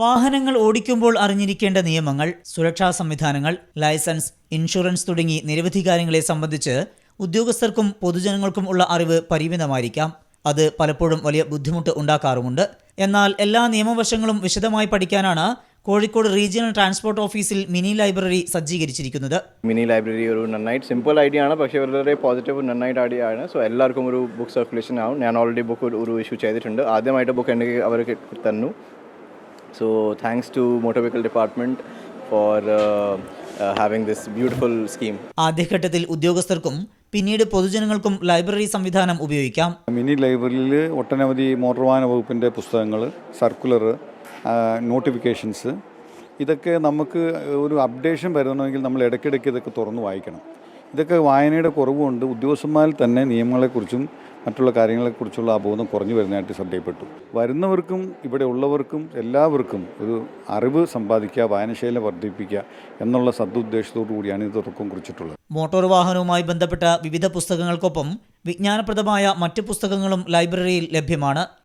വാഹനങ്ങൾ ഓടിക്കുമ്പോൾ അറിഞ്ഞിരിക്കേണ്ട നിയമങ്ങൾ, സുരക്ഷാ സംവിധാനങ്ങൾ, ലൈസൻസ്, ഇൻഷുറൻസ് തുടങ്ങി നിരവധി കാര്യങ്ങളെ സംബന്ധിച്ച് ഉദ്യോഗസ്ഥർക്കും പൊതുജനങ്ങൾക്കും ഉള്ള അറിവ് പരിമിതമായിരിക്കാം. അത് പലപ്പോഴും വലിയ ബുദ്ധിമുട്ട് ഉണ്ടാക്കാറുമുണ്ട്. എന്നാൽ എല്ലാ നിയമവശങ്ങളും വിശദമായി പഠിക്കാനാണ് കോഴിക്കോട് റീജിയണൽ ട്രാൻസ്പോർട്ട് ഓഫീസിൽ മിനി ലൈബ്രറി സജ്ജീകരിച്ചിരിക്കുന്നത്. മിനി ലൈബ്രറി ഒരു നന്നായിട്ട് സിമ്പിൾ ഐഡിയ ആണ്, പക്ഷേ വളരെ പോസിറ്റീവ് നന്നായിട്ട് ഐഡിയ ആണ്. സോ എല്ലാവർക്കും ഒരു ബുക്ക് സർക്കുലേഷൻ ആവും. ഞാൻ ഓൾറെഡി ബുക്ക് ഒരു ഇഷ്യൂ ചെയ്തിട്ടുണ്ട്. ആദ്യമായിട്ട് ബുക്ക് എനിക്ക് അവർക്ക് തന്നു. So thanks to motor vehicle department for having this beautiful scheme. ആദ്യഘട്ടത്തിൽ ഉദ്യോഗസ്ഥർക്കും പിന്നീട് പൊതുജനങ്ങൾക്കും ലൈബ്രറി സംവിധാനം ഉപയോഗിക്കാം. മിനി ലൈബ്രറിയിൽ ഒട്ടനവധി മോട്ടോർ വാഹന വകുപ്പിൻ്റെ പുസ്തകങ്ങൾ, സർക്കുലർ, നോട്ടിഫിക്കേഷൻസ്, ഇതൊക്കെ നമുക്ക് ഒരു അപ്ഡേഷൻ വരുന്നതെങ്കിൽ നമ്മൾ ഇടയ്ക്കിടയ്ക്ക് ഇതൊക്കെ തുറന്ന് വായിക്കണം. ഇതൊക്കെ വായനയുടെ കുറവുകൊണ്ട് ഉദ്യോഗസ്ഥന്മാരിൽ തന്നെ നിയമങ്ങളെക്കുറിച്ചും മറ്റുള്ള കാര്യങ്ങളെക്കുറിച്ചുള്ള അവബോധം കുറഞ്ഞു വരുന്നതായിട്ട് ശ്രദ്ധയിൽപ്പെട്ടു. വരുന്നവർക്കും ഇവിടെ ഉള്ളവർക്കും എല്ലാവർക്കും ഒരു അറിവ് സമ്പാദിക്കുക, വായനശീലം വർദ്ധിപ്പിക്കുക എന്നുള്ള സദുദ്ദേശത്തോടു കൂടിയാണ് ഇത് തുടക്കം കുറിച്ചിട്ടുള്ളത്. മോട്ടോർ വാഹനവുമായി ബന്ധപ്പെട്ട വിവിധ പുസ്തകങ്ങൾക്കൊപ്പം വിജ്ഞാനപ്രദമായ മറ്റ് പുസ്തകങ്ങളും ലൈബ്രറിയിൽ ലഭ്യമാണ്.